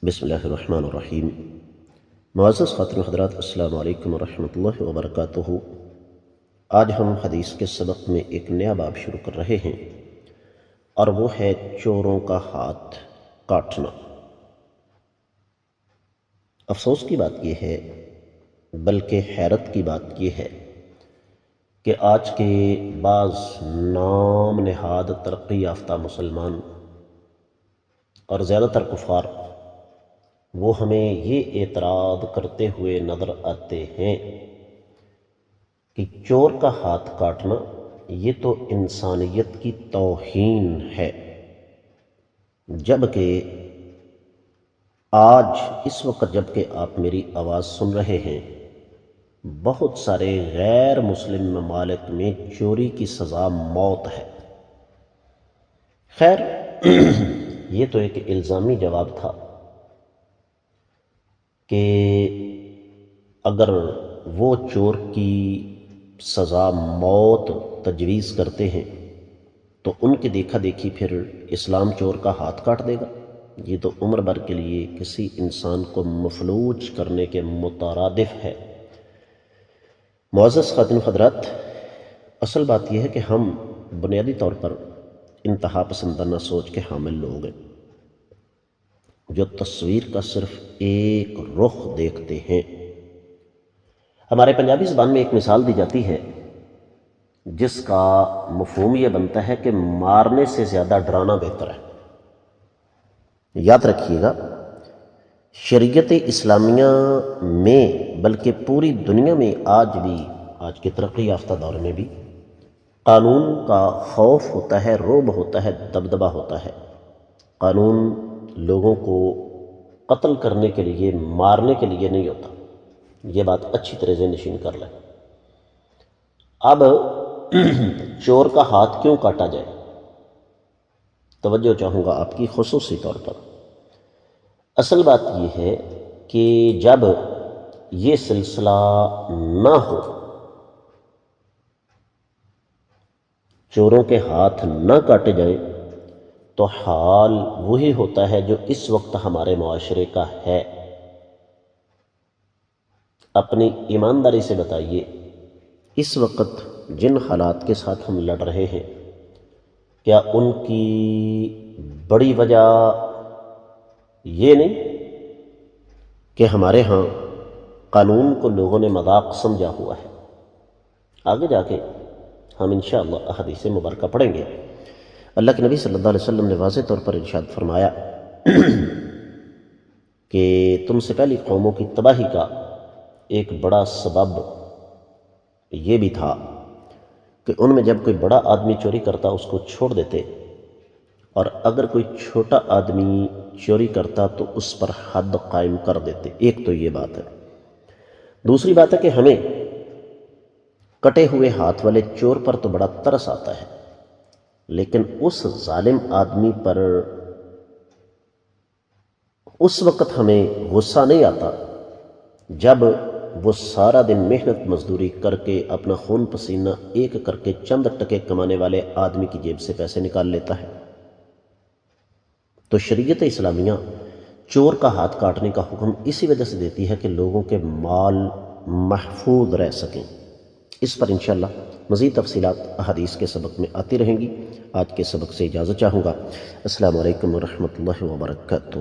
بسم اللہ الرحمن الرحیم۔ معزز خاتون حضرات، السلام علیکم ورحمۃ اللہ وبرکاتہ۔ آج ہم حدیث کے سبق میں ایک نیا باب شروع کر رہے ہیں، اور وہ ہے چوروں کا ہاتھ کاٹنا۔ افسوس کی بات یہ ہے، بلکہ حیرت کی بات یہ ہے کہ آج کے بعض نام نہاد ترقی یافتہ مسلمان اور زیادہ تر کفار وہ ہمیں یہ اعتراض کرتے ہوئے نظر آتے ہیں کہ چور کا ہاتھ کاٹنا یہ تو انسانیت کی توہین ہے، جبکہ آج اس وقت جب کہ آپ میری آواز سن رہے ہیں، بہت سارے غیر مسلم ممالک میں چوری کی سزا موت ہے۔ خیر یہ تو ایک الزامی جواب تھا کہ اگر وہ چور کی سزا موت تجویز کرتے ہیں تو ان کے دیکھا دیکھی پھر اسلام چور کا ہاتھ کاٹ دے گا۔ یہ تو عمر بھر کے لیے کسی انسان کو مفلوج کرنے کے مترادف ہے۔ معزز خاتون حضرات، اصل بات یہ ہے کہ ہم بنیادی طور پر انتہا پسندانہ سوچ کے حامل لوگ ہیں، جو تصویر کا صرف ایک رخ دیکھتے ہیں۔ ہمارے پنجابی زبان میں ایک مثال دی جاتی ہے جس کا مفہوم یہ بنتا ہے کہ مارنے سے زیادہ ڈرانا بہتر ہے۔ یاد رکھیے گا، شریعت اسلامیہ میں بلکہ پوری دنیا میں آج بھی، آج کے ترقی یافتہ دور میں بھی قانون کا خوف ہوتا ہے، رعب ہوتا ہے، دبدبہ ہوتا ہے۔ قانون لوگوں کو قتل کرنے کے لیے، مارنے کے لیے نہیں ہوتا۔ یہ بات اچھی طرح سے نشین کر لیں۔ اب چور کا ہاتھ کیوں کاٹا جائے؟ توجہ چاہوں گا آپ کی خصوصی طور پر۔ اصل بات یہ ہے کہ جب یہ سلسلہ نہ ہو، چوروں کے ہاتھ نہ کاٹے جائیں، تو حال وہی ہوتا ہے جو اس وقت ہمارے معاشرے کا ہے۔ اپنی ایمانداری سے بتائیے، اس وقت جن حالات کے ساتھ ہم لڑ رہے ہیں، کیا ان کی بڑی وجہ یہ نہیں کہ ہمارے ہاں قانون کو لوگوں نے مذاق سمجھا ہوا ہے؟ آگے جا کے ہم انشاءاللہ احادیث مبارکہ پڑھیں گے۔ اللہ کے نبی صلی اللہ علیہ وسلم نے واضح طور پر ارشاد فرمایا کہ تم سے پہلی قوموں کی تباہی کا ایک بڑا سبب یہ بھی تھا کہ ان میں جب کوئی بڑا آدمی چوری کرتا اس کو چھوڑ دیتے، اور اگر کوئی چھوٹا آدمی چوری کرتا تو اس پر حد قائم کر دیتے۔ ایک تو یہ بات ہے۔ دوسری بات ہے کہ ہمیں کٹے ہوئے ہاتھ والے چور پر تو بڑا ترس آتا ہے، لیکن اس ظالم آدمی پر اس وقت ہمیں غصہ نہیں آتا جب وہ سارا دن محنت مزدوری کر کے اپنا خون پسینہ ایک کر کے چند ٹکے کمانے والے آدمی کی جیب سے پیسے نکال لیتا ہے۔ تو شریعت اسلامیہ چور کا ہاتھ کاٹنے کا حکم اسی وجہ سے دیتی ہے کہ لوگوں کے مال محفوظ رہ سکیں۔ اس پر انشاءاللہ مزید تفصیلات احادیث کے سبق میں آتی رہیں گی۔ آج کے سبق سے اجازت چاہوں گا۔ السلام علیکم ورحمۃ اللہ وبرکاتہ۔